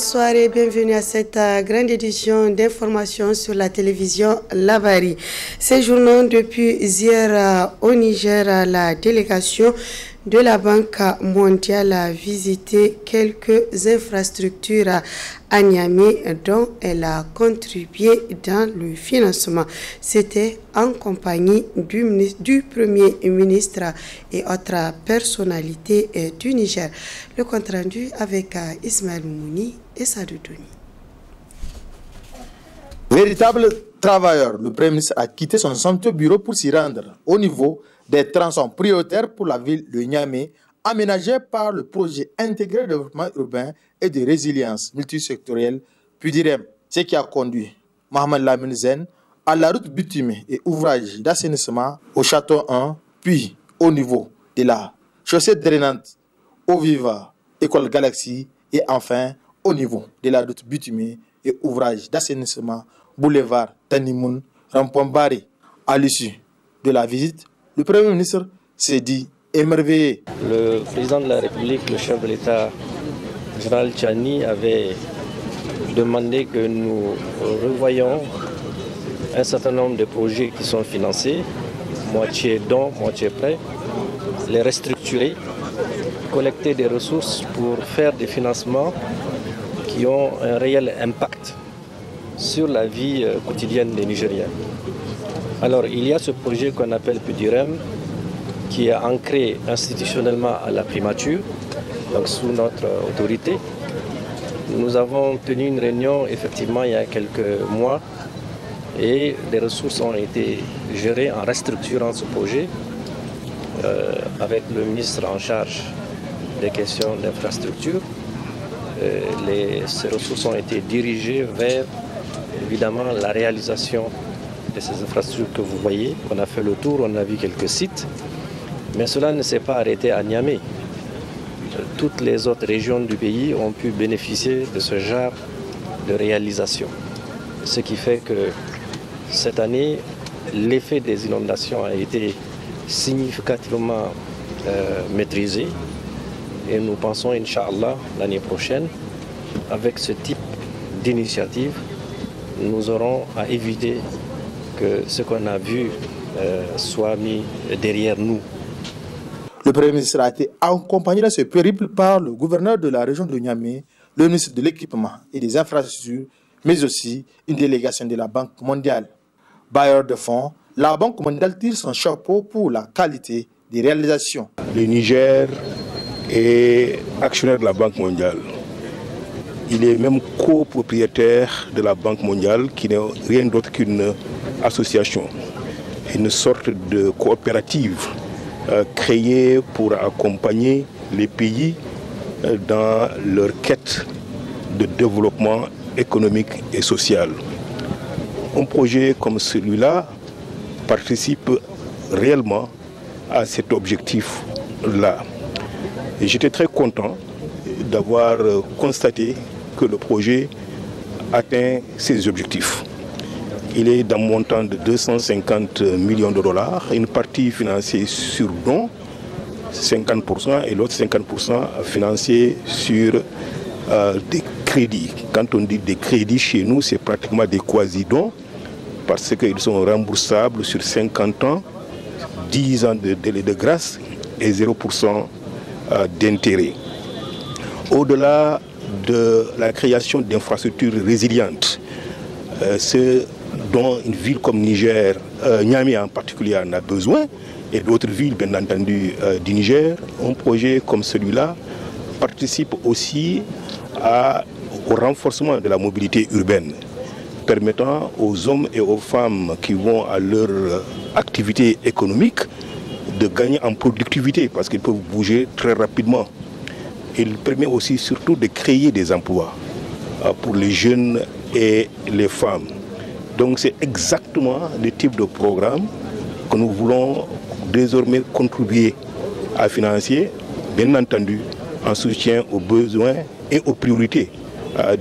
bonsoir et bienvenue à cette grande édition d'information sur la télévision Labari. Séjournant depuis hier au Niger, la délégation de la Banque mondiale a visité quelques infrastructures à Niamey dont elle a contribué dans le financement. C'était en compagnie du Premier ministre et autres personnalités du Niger. Le compte rendu avec Ismaël Mouni et Sadou Douni. Véritable travailleur, le Premier ministre a quitté son centre bureau pour s'y rendre au niveau des tronçons prioritaires pour la ville de Niamey, aménagés par le projet intégré de développement urbain et de résilience multisectorielle PUDIREM, ce qui a conduit Mohamed Lamine Zen à la route bitumée et ouvrage d'assainissement au château 1, puis au niveau de la chaussée drainante au Viva, École Galaxie, et enfin au niveau de la route bitumée et ouvrage d'assainissement boulevard Tanimoun, Rampombari. À l'issue de la visite, le Premier ministre s'est dit émerveillé. Le président de la République, le chef de l'État, général Tchani, avait demandé que nous revoyions un certain nombre de projets qui sont financés, moitié dons, moitié prêts, les restructurer, collecter des ressources pour faire des financements qui ont un réel impact sur la vie quotidienne des Nigériens. Alors, il y a ce projet qu'on appelle PUDIREM, qui est ancré institutionnellement à la primature, donc sous notre autorité. Nous avons tenu une réunion, effectivement, il y a quelques mois, et des ressources ont été gérées en restructurant ce projet avec le ministre en charge des questions d'infrastructure. Ces ressources ont été dirigées vers, évidemment, la réalisation de ces infrastructures que vous voyez. On a fait le tour, on a vu quelques sites, mais cela ne s'est pas arrêté à Niamey. Toutes les autres régions du pays ont pu bénéficier de ce genre de réalisation. Ce qui fait que cette année, l'effet des inondations a été significativement maîtrisé et nous pensons, Inch'Allah, l'année prochaine, avec ce type d'initiative, nous aurons à éviter que ce qu'on a vu soit mis derrière nous. Le Premier ministre a été accompagné dans ce périple par le gouverneur de la région de Niamey, le ministre de l'équipement et des infrastructures, mais aussi une délégation de la Banque mondiale. Bailleur de fonds, la Banque mondiale tire son chapeau pour la qualité des réalisations. Le Niger est actionnaire de la Banque mondiale. Il est même copropriétaire de la Banque mondiale, qui n'est rien d'autre qu'une association, une sorte de coopérative créée pour accompagner les pays dans leur quête de développement économique et social. Un projet comme celui-là participe réellement à cet objectif-là. Et j'étais très content d'avoir constaté que le projet atteint ses objectifs. Il est d'un montant de 250 millions de dollars, une partie financée sur dons, 50%, et l'autre 50% financé sur des crédits. Quand on dit des crédits chez nous, c'est pratiquement des quasi-dons, parce qu'ils sont remboursables sur 50 ans, 10 ans de délai de grâce et 0% d'intérêt. Au-delà de la création d'infrastructures résilientes, ce dont une ville comme Niger, Niamey en particulier, en a besoin, et d'autres villes, bien entendu, du Niger, un projet comme celui-là participe aussi au renforcement de la mobilité urbaine, permettant aux hommes et aux femmes qui vont à leur activité économique de gagner en productivité, parce qu'ils peuvent bouger très rapidement. Il permet aussi surtout de créer des emplois pour les jeunes et les femmes. Donc c'est exactement le type de programme que nous voulons désormais contribuer à financer, bien entendu en soutien aux besoins et aux priorités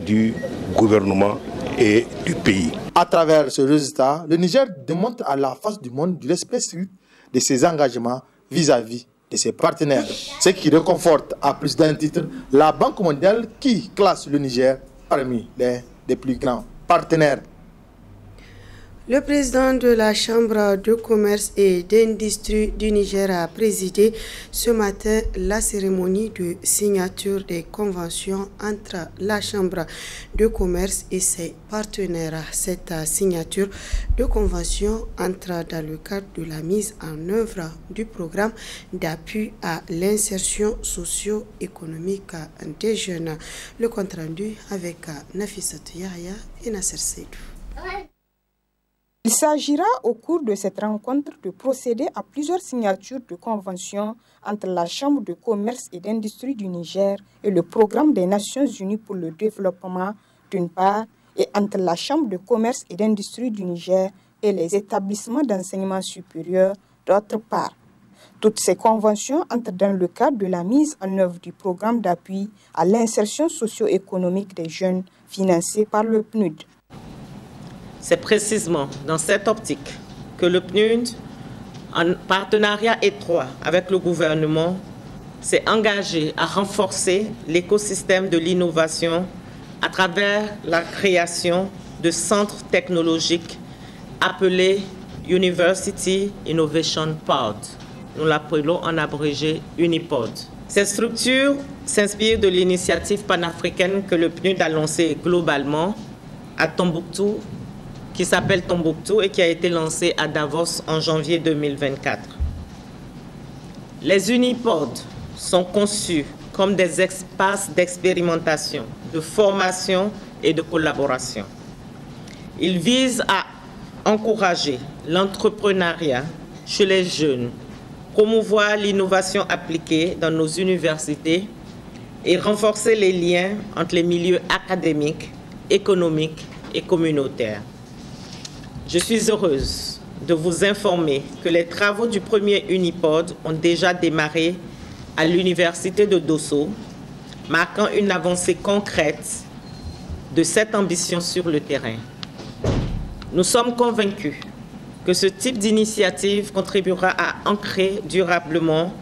du gouvernement et du pays. À travers ce résultat, le Niger démontre à la face du monde du respect strict de ses engagements vis-à-vis de ses partenaires. Ce qui réconforte à plus d'un titre la Banque mondiale qui classe le Niger parmi les plus grands partenaires. Le président de la Chambre de commerce et d'industrie du Niger a présidé ce matin la cérémonie de signature des conventions entre la Chambre de commerce et ses partenaires. Cette signature de convention entre dans le cadre de la mise en œuvre du programme d'appui à l'insertion socio-économique des jeunes. Le compte rendu avec Nafissatou Yahya et Nasser Seydou. Il s'agira au cours de cette rencontre de procéder à plusieurs signatures de conventions entre la Chambre de commerce et d'industrie du Niger et le Programme des Nations Unies pour le développement d'une part et entre la Chambre de commerce et d'industrie du Niger et les établissements d'enseignement supérieur d'autre part. Toutes ces conventions entrent dans le cadre de la mise en œuvre du programme d'appui à l'insertion socio-économique des jeunes financé par le PNUD. C'est précisément dans cette optique que le PNUD, en partenariat étroit avec le gouvernement, s'est engagé à renforcer l'écosystème de l'innovation à travers la création de centres technologiques appelés University Innovation Pod. Nous l'appelons en abrégé Unipod. Cette structure s'inspire de l'initiative panafricaine que le PNUD a lancée globalement à Tombouctou, qui s'appelle Tombouctou et qui a été lancé à Davos en janvier 2024. Les unipods sont conçus comme des espaces d'expérimentation, de formation et de collaboration. Ils visent à encourager l'entrepreneuriat chez les jeunes, promouvoir l'innovation appliquée dans nos universités et renforcer les liens entre les milieux académiques, économiques et communautaires. Je suis heureuse de vous informer que les travaux du premier Unipod ont déjà démarré à l'université de Dosso, marquant une avancée concrète de cette ambition sur le terrain. Nous sommes convaincus que ce type d'initiative contribuera à ancrer durablement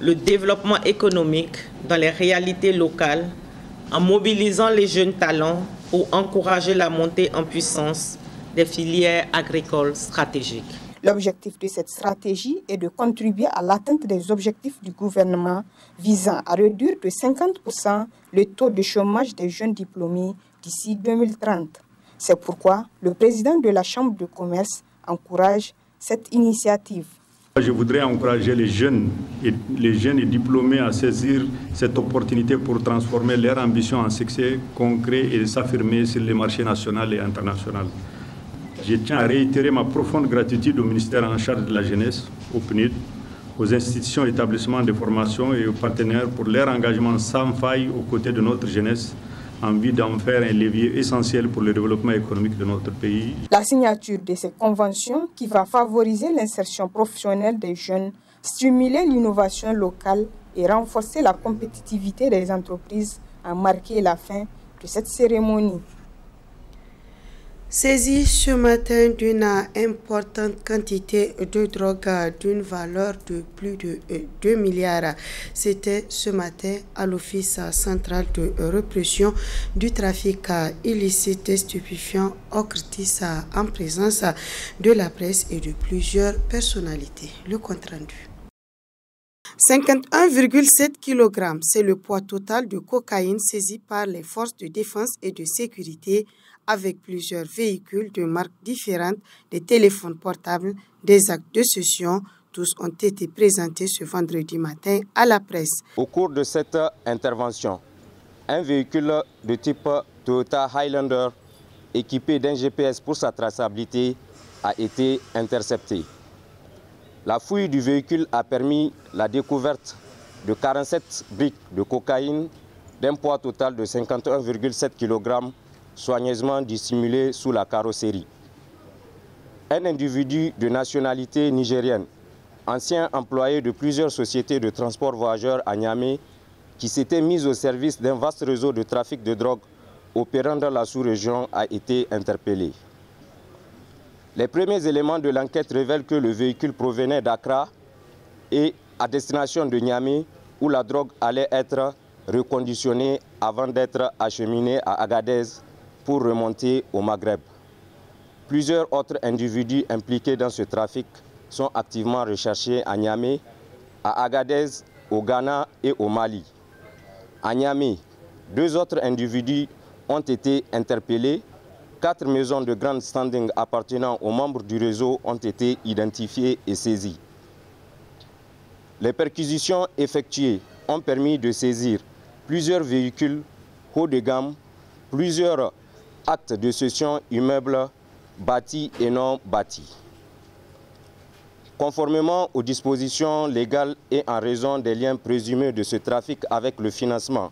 le développement économique dans les réalités locales en mobilisant les jeunes talents pour encourager la montée en puissance des filières agricoles stratégiques. L'objectif de cette stratégie est de contribuer à l'atteinte des objectifs du gouvernement visant à réduire de 50% le taux de chômage des jeunes diplômés d'ici 2030. C'est pourquoi le président de la Chambre de commerce encourage cette initiative. Je voudrais encourager les jeunes et diplômés à saisir cette opportunité pour transformer leur ambition en succès concret et s'affirmer sur les marchés nationaux et internationaux. Je tiens à réitérer ma profonde gratitude au ministère en charge de la jeunesse, au PNUD, aux institutions et établissements de formation et aux partenaires pour leur engagement sans faille aux côtés de notre jeunesse, en vue d'en faire un levier essentiel pour le développement économique de notre pays. La signature de ces conventions qui va favoriser l'insertion professionnelle des jeunes, stimuler l'innovation locale et renforcer la compétitivité des entreprises a marqué la fin de cette cérémonie. Saisi ce matin d'une importante quantité de drogue d'une valeur de plus de 2 milliards. C'était ce matin à l'Office central de répression du trafic illicite des stupéfiants OCRTIS en présence de la presse et de plusieurs personnalités. Le compte rendu. 51,7 kg, c'est le poids total de cocaïne saisi par les forces de défense et de sécurité avec plusieurs véhicules de marques différentes, des téléphones portables, des actes de cession. Tous ont été présentés ce vendredi matin à la presse. Au cours de cette intervention, un véhicule de type Toyota Highlander équipé d'un GPS pour sa traçabilité a été intercepté. La fouille du véhicule a permis la découverte de 47 briques de cocaïne d'un poids total de 51,7 kg soigneusement dissimulées sous la carrosserie. Un individu de nationalité nigérienne, ancien employé de plusieurs sociétés de transport voyageurs à Niamey, qui s'était mis au service d'un vaste réseau de trafic de drogue opérant dans la sous-région, a été interpellé. Les premiers éléments de l'enquête révèlent que le véhicule provenait d'Accra et à destination de Niamey, où la drogue allait être reconditionnée avant d'être acheminés à Agadez pour remonter au Maghreb. Plusieurs autres individus impliqués dans ce trafic sont activement recherchés à Niamey, à Agadez, au Ghana et au Mali. À Niamey, 2 autres individus ont été interpellés. 4 maisons de grand standing appartenant aux membres du réseau ont été identifiées et saisies. Les perquisitions effectuées ont permis de saisir plusieurs véhicules haut de gamme, plusieurs actes de cession immeubles bâtis et non bâtis. Conformément aux dispositions légales et en raison des liens présumés de ce trafic avec le financement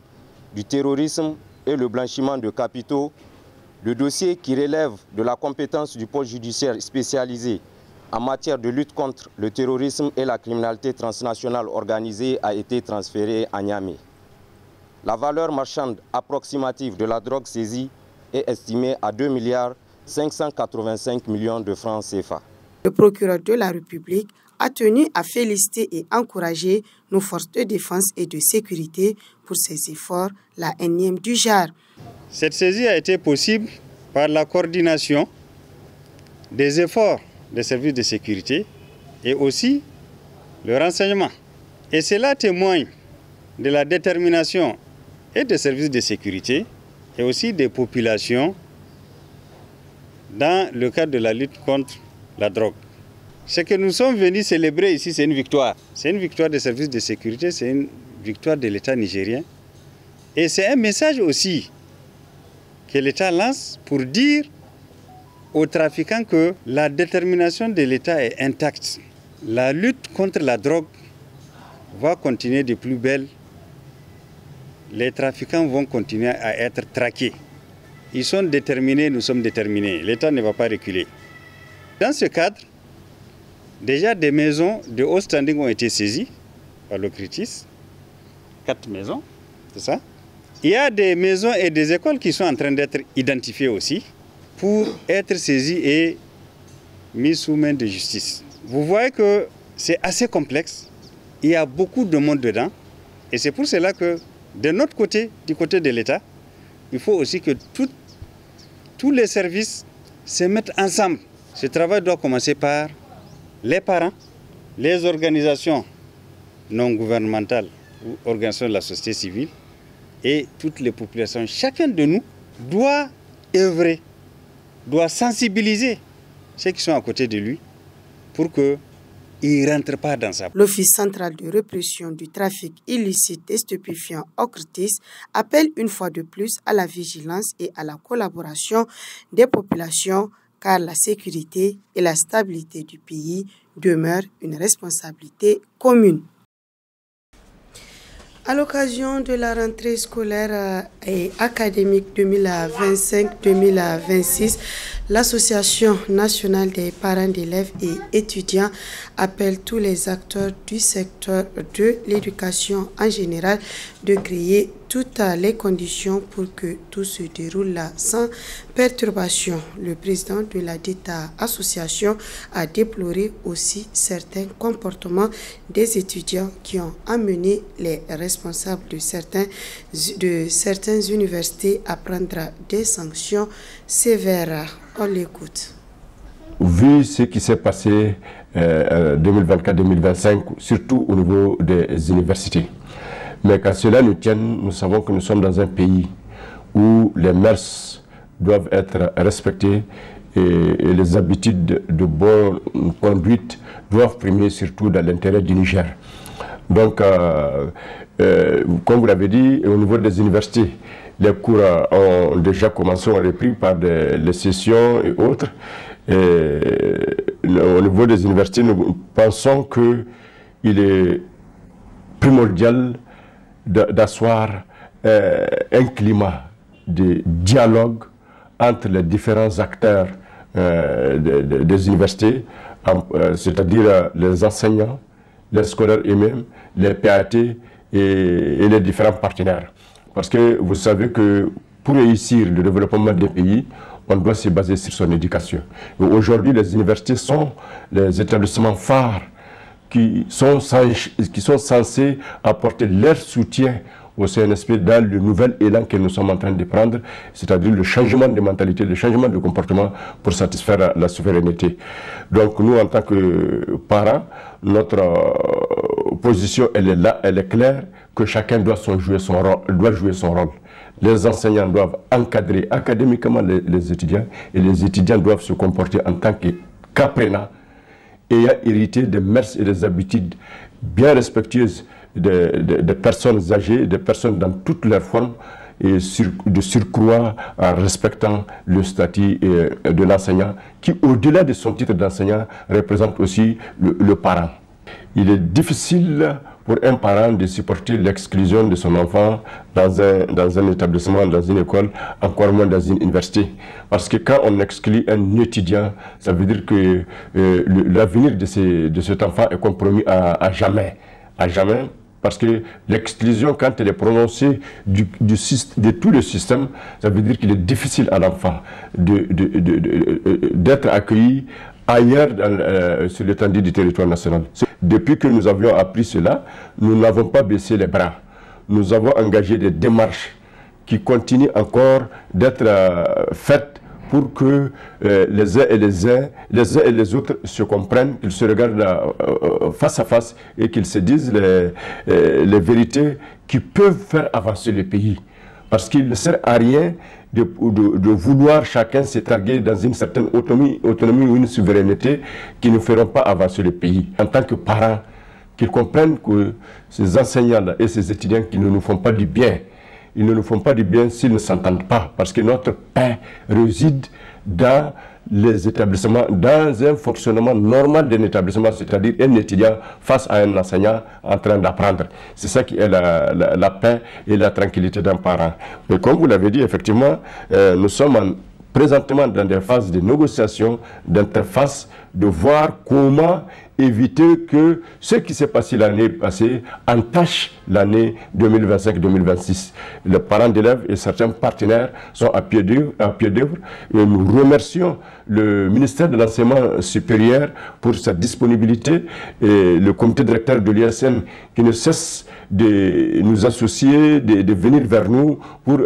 du terrorisme et le blanchiment de capitaux, le dossier qui relève de la compétence du pôle judiciaire spécialisé en matière de lutte contre le terrorisme et la criminalité transnationale organisée a été transféré à Niamey. La valeur marchande approximative de la drogue saisie est estimée à 2,585 milliards de francs CFA. Le procureur de la République a tenu à féliciter et encourager nos forces de défense et de sécurité pour ces efforts, la énième du genre. Cette saisie a été possible par la coordination des efforts des services de sécurité et aussi le renseignement. Et cela témoigne de la détermination et des services de sécurité et aussi des populations dans le cadre de la lutte contre la drogue. Ce que nous sommes venus célébrer ici, c'est une victoire. C'est une victoire des services de sécurité, c'est une victoire de l'État nigérien. Et c'est un message aussi que l'État lance pour dire aux trafiquants que la détermination de l'État est intacte. La lutte contre la drogue va continuer de plus belle. Les trafiquants vont continuer à être traqués. Ils sont déterminés, nous sommes déterminés. L'État ne va pas reculer. Dans ce cadre, déjà des maisons de haut standing ont été saisies par le CRITIS. 4 maisons, c'est ça. Il y a des maisons et des écoles qui sont en train d'être identifiées aussi pour être saisies et mises sous main de justice. Vous voyez que c'est assez complexe. Il y a beaucoup de monde dedans. Et c'est pour cela que de notre côté, du côté de l'État, il faut aussi que tous les services se mettent ensemble. Ce travail doit commencer par les parents, les organisations non gouvernementales ou organisations de la société civile et toutes les populations. Chacun de nous doit œuvrer, doit sensibiliser ceux qui sont à côté de lui pour qu'ils ne rentrent pas dans ça. L'Office central de répression du trafic illicite des stupéfiants OCRTIS appelle une fois de plus à la vigilance et à la collaboration des populations car la sécurité et la stabilité du pays demeurent une responsabilité commune. À l'occasion de la rentrée scolaire et académique 2025-2026, l'Association nationale des parents d'élèves et étudiants appelle tous les acteurs du secteur de l'éducation en général de créer toutes les conditions pour que tout se déroule sans perturbation. Le président de la dite association a déploré aussi certains comportements des étudiants qui ont amené les responsables de certaines universités à prendre des sanctions sévères. On l'écoute. Vu ce qui s'est passé 2024-2025, surtout au niveau des universités, mais qu'à cela nous tienne, nous savons que nous sommes dans un pays où les mœurs doivent être respectées et les habitudes de bonne conduite doivent primer surtout dans l'intérêt du Niger. Donc, comme vous l'avez dit, au niveau des universités, les cours ont déjà commencé, ont repris par les sessions et autres. Et au niveau des universités, nous pensons qu'il est primordial d'asseoir un climat de dialogue entre les différents acteurs des universités, c'est-à-dire les enseignants, les scolaires eux-mêmes, les PAT et les différents partenaires. Parce que vous savez que pour réussir le développement des pays, on doit se baser sur son éducation. Aujourd'hui, les universités sont les établissements phares qui sont censés apporter leur soutien au CNSP dans le nouvel élan que nous sommes en train de prendre, c'est-à-dire le changement de mentalité, le changement de comportement pour satisfaire la souveraineté. Donc nous, en tant que parents, notre position, elle est là, elle est claire, que chacun doit jouer son rôle. Les enseignants doivent encadrer académiquement les étudiants, et les étudiants doivent se comporter en tant qu'apprenants, ayant hérité des mœurs et des habitudes bien respectueuses des personnes âgées, des personnes dans toutes leurs formes, et de surcroît en respectant le statut de l'enseignant, qui au-delà de son titre d'enseignant représente aussi le parent. Il est difficile pour un parent de supporter l'exclusion de son enfant dans un établissement, dans une école, encore moins dans une université. Parce que quand on exclut un étudiant, ça veut dire que l'avenir de cet enfant est compromis à jamais. À jamais. Parce que l'exclusion, quand elle est prononcée de tout le système, ça veut dire qu'il est difficile à l'enfant d'être accueilli ailleurs sur l'étendue du territoire national. Depuis que nous avions appris cela, nous n'avons pas baissé les bras. Nous avons engagé des démarches qui continuent encore d'être faites pour que les uns et les autres se comprennent, qu'ils se regardent face à face et qu'ils se disent les vérités qui peuvent faire avancer le pays. Parce qu'il ne sert à rien de vouloir chacun s'étarguer dans une certaine autonomie ou une souveraineté qui ne feront pas avancer le pays. En tant que parents, qu'ils comprennent que ces enseignants et ces étudiants qui ne nous font pas du bien, ils ne nous font pas du bien s'ils ne s'entendent pas, parce que notre paix réside dans les établissements, dans un fonctionnement normal d'un établissement, c'est-à-dire un étudiant face à un enseignant en train d'apprendre. C'est ça qui est la paix et la tranquillité d'un parent. Mais comme vous l'avez dit, effectivement, nous sommes présentement dans des phases de négociation, d'interface, de voir comment éviter que ce qui s'est passé l'année passée entache l'année 2025-2026. Les parents d'élèves et certains partenaires sont à pied d'œuvre et nous remercions le ministère de l'Enseignement supérieur pour sa disponibilité et le comité directeur de l'ISM qui ne cesse de nous associer, de venir vers nous pour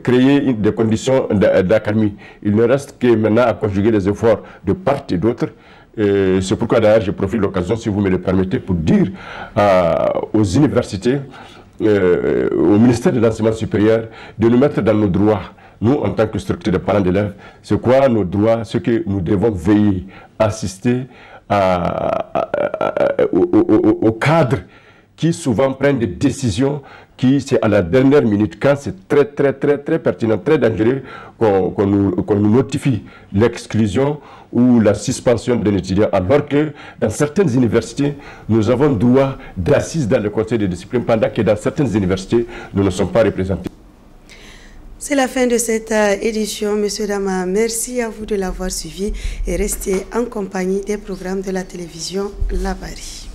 créer des conditions d'accalmie. Il ne reste que maintenant à conjuguer les efforts de part et d'autre. C'est pourquoi d'ailleurs je profite de l'occasion, si vous me le permettez, pour dire aux universités, au ministère de l'Enseignement supérieur, de nous mettre dans nos droits. Nous, en tant que structure de parents d'élèves, c'est quoi nos droits, ce que nous devons veiller, assister au cadre qui souvent prennent des décisions qui, c'est à la dernière minute, quand c'est très pertinent, très dangereux, qu'on nous notifie l'exclusion ou la suspension d'un étudiant, alors que dans certaines universités, nous avons droit d'assises dans le conseil de discipline, pendant que dans certaines universités, nous ne sommes pas représentés. C'est la fin de cette édition. Monsieur Dama, merci à vous de l'avoir suivi et restez en compagnie des programmes de la télévision Labari.